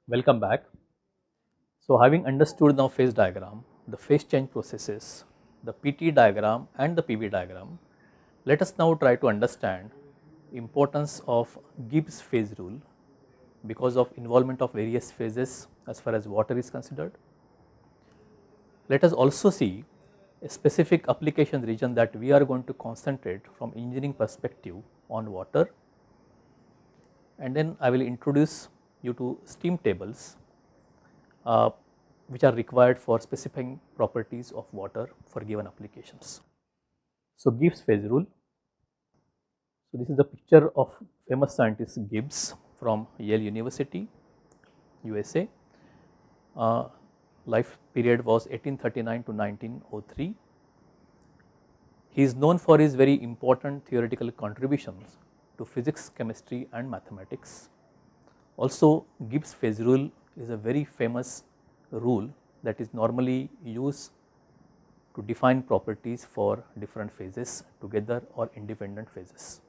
Welcome back. So having understood now phase diagram, the phase change processes, the PT diagram and the PV diagram, let us now try to understand importance of Gibbs phase rule because of involvement of various phases as far as water is considered. Let us also see a specific application region that we are going to concentrate from engineering perspective on water, and then I will introduce you to steam tables uh, which are required for specifying properties of water for given applications. So Gibbs phase rule. So this is the picture of famous scientist Gibbs from Yale University, USA. Uh, Life period was 1839 to 1903. He is known for his very important theoretical contributions to physics, chemistry and mathematics. Also, Gibbs phase rule is a very famous rule that is normally used to define properties for different phases together or independent phases.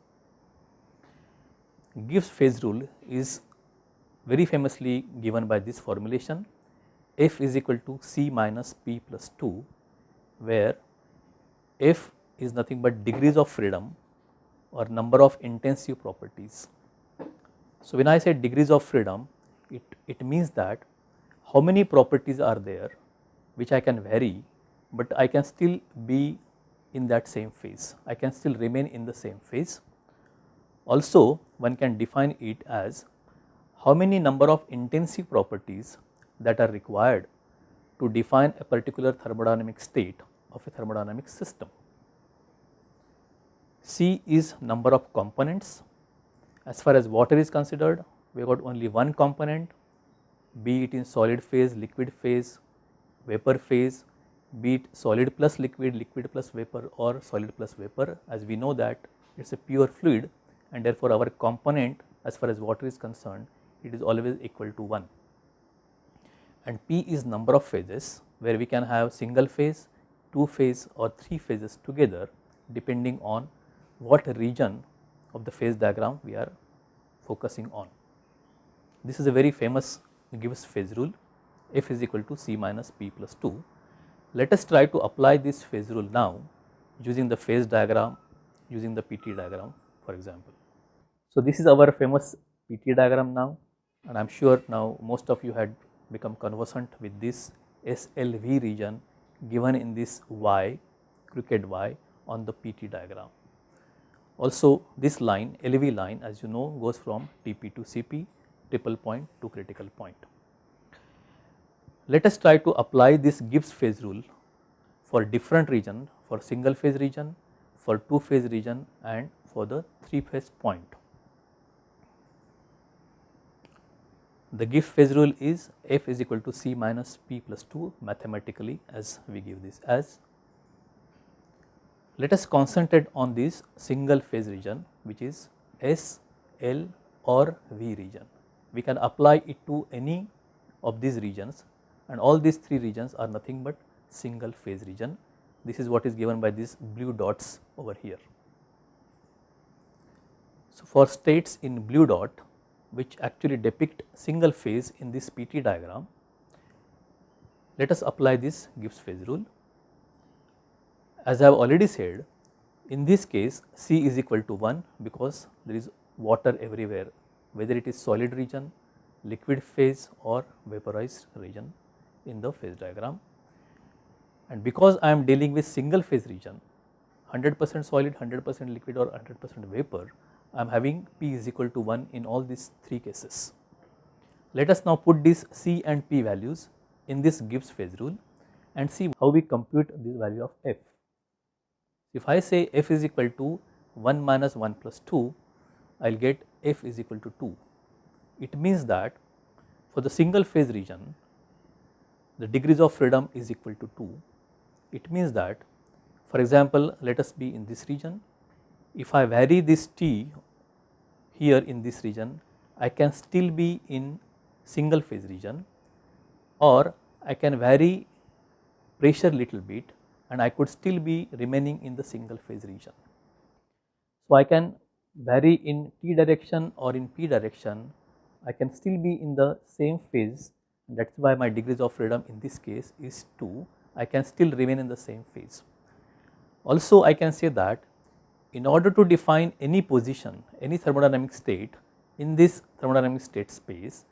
Gibbs phase rule is very famously given by this formulation: F is equal to C minus P plus 2, where F is nothing but degrees of freedom or number of intensive properties. So when I say degrees of freedom, it means that how many properties are there which I can vary, but I can still be in that same phase, I can still remain in the same phase. Also one can define it as how many number of intensive properties that are required to define a particular thermodynamic state of a thermodynamic system. C is number of components. As far as water is considered, we have got only one component, be it in solid phase, liquid phase, vapor phase, be it solid plus liquid, liquid plus vapor or solid plus vapor, as we know that it is a pure fluid and therefore our component as far as water is concerned, it is always equal to 1. And P is number of phases, where we can have single phase, 2 phase or 3 phases together depending on what region of the phase diagram we are focusing on. This is a very famous Gibbs phase rule, F is equal to C minus P plus 2. Let us try to apply this phase rule now using the phase diagram, using the PT diagram for example. So this is our famous PT diagram now, and I am sure now most of you had become conversant with this SLV region given in this Y, crooked Y on the PT diagram. Also this line, LV line, as you know, goes from TP to CP, triple point to critical point. Let us try to apply this Gibbs phase rule for different region, for single phase region, for 2 phase region and for the 3 phase point. The Gibbs phase rule is F is equal to C minus P plus 2 mathematically, as we give this as. Let us concentrate on this single phase region, which is S, L or V region. We can apply it to any of these regions, and all these 3 regions are nothing but single phase region. This is what is given by these blue dots over here. So for states in blue dot, which actually depict single phase in this PT diagram, let us apply this Gibbs phase rule. As I have already said, in this case C is equal to 1 because there is water everywhere, whether it is solid region, liquid phase or vaporized region in the phase diagram. And because I am dealing with single phase region, 100% solid, 100% liquid or 100% vapor, I am having P is equal to 1 in all these 3 cases. Let us now put these C and P values in this Gibbs phase rule and see how we compute this value of F. If I say F is equal to 1 minus 1 plus 2, I will get F is equal to 2. It means that for the single phase region, the degrees of freedom is equal to 2. It means that, for example, let us be in this region. If I vary this T here in this region, I can still be in single phase region, or I can vary pressure little bit and I could still be remaining in the single phase region. So I can vary in T direction or in P direction, I can still be in the same phase, and that is why my degrees of freedom in this case is 2. I can still remain in the same phase. Also I can say that in order to define any position, any thermodynamic state in this thermodynamic state space,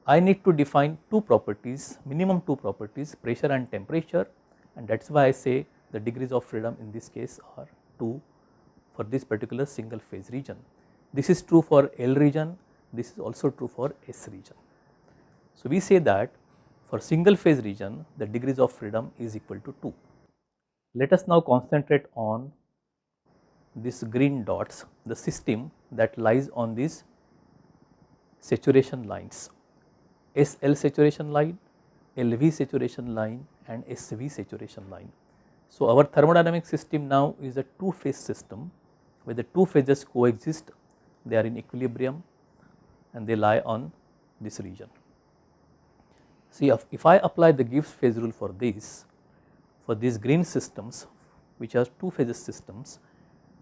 I need to define two properties, minimum two properties, pressure and temperature, and that is why I say the degrees of freedom in this case are 2 for this particular single phase region. This is true for L region, this is also true for S region. So we say that for single phase region the degrees of freedom is equal to 2. Let us now concentrate on these green dots, the system that lies on these saturation lines, SL saturation line, LV saturation line and SV saturation line. So our thermodynamic system now is a two phase system where the two phases coexist, they are in equilibrium and they lie on this region. See, if I apply the Gibbs phase rule for these green systems which are two phases systems,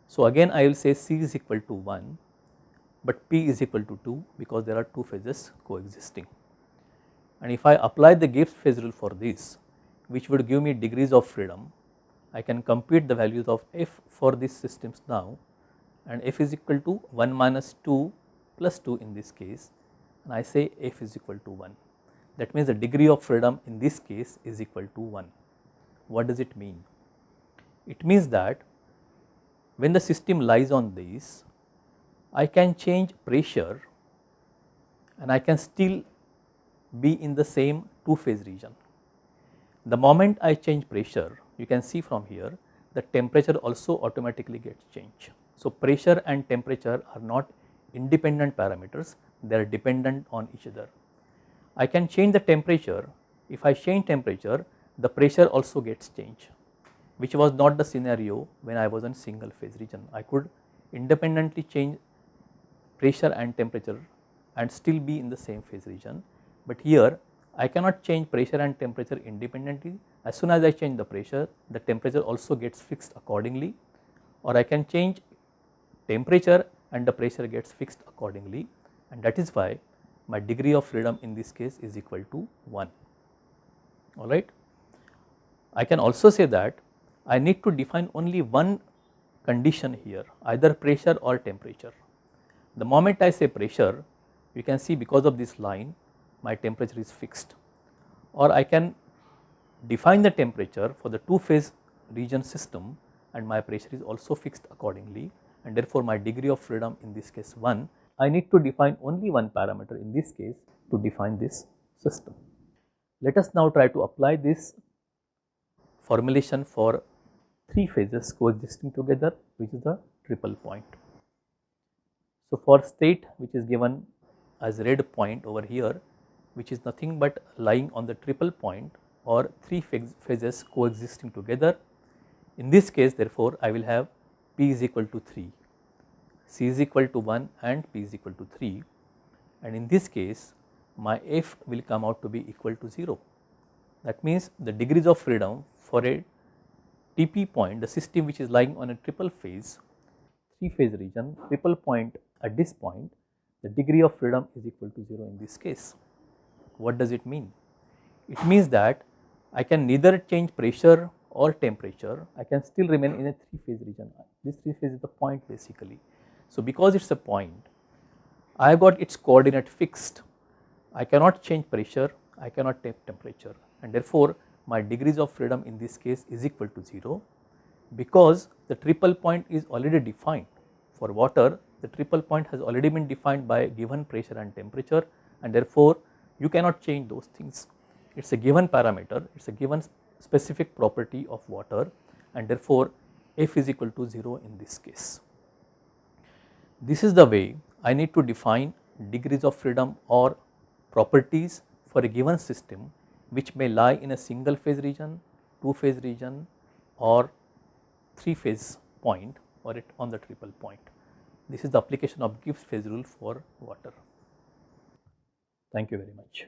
so again I will say C is equal to 1, but P is equal to 2 because there are two phases coexisting. And if I apply the Gibbs phase rule for this, which would give me degrees of freedom, I can compute the values of F for these systems now, and F is equal to 1 minus 2 plus 2 in this case, and I say F is equal to 1. That means the degree of freedom in this case is equal to 1. What does it mean? It means that when the system lies on this, I can change pressure and I can still be in the same two phase region. The moment I change pressure, you can see from here the temperature also automatically gets changed. So pressure and temperature are not independent parameters, they are dependent on each other. I can change the temperature. If I change temperature, the pressure also gets changed, which was not the scenario when I was in single phase region. I could independently change pressure and temperature and still be in the same phase region, but here I cannot change pressure and temperature independently. As soon as I change the pressure, the temperature also gets fixed accordingly, or I can change temperature and the pressure gets fixed accordingly, and that is why my degree of freedom in this case is equal to 1. Alright. I can also say that I need to define only one condition here, either pressure or temperature. The moment I say pressure, you can see because of this line my temperature is fixed, or I can define the temperature for the two phase region system and my pressure is also fixed accordingly, and therefore my degree of freedom in this case 1. I need to define only one parameter in this case to define this system. Let us now try to apply this formulation for three phases coexisting together, which is the triple point. So for state which is given as red point over here, which is nothing but lying on the triple point or three phases coexisting together. In this case therefore I will have P is equal to 3, C is equal to 1 and P is equal to 3, and in this case my F will come out to be equal to 0. That means the degrees of freedom for a TP point, the system which is lying on a triple phase, three phase region, triple point at this point, the degree of freedom is equal to 0 in this case. What does it mean? It means that I can neither change pressure or temperature, I can still remain in a three phase region. This three phase is the point basically. So because it is a point, I have got its coordinate fixed, I cannot change pressure, I cannot take temperature, and therefore my degrees of freedom in this case is equal to 0, because the triple point is already defined. For water, the triple point has already been defined by given pressure and temperature, and therefore you cannot change those things. It is a given parameter, it is a given specific property of water, and therefore F is equal to 0 in this case. This is the way I need to define degrees of freedom or properties for a given system which may lie in a single phase region, two phase region or three phase point or it on the triple point. This is the application of Gibbs phase rule for water. Thank you very much.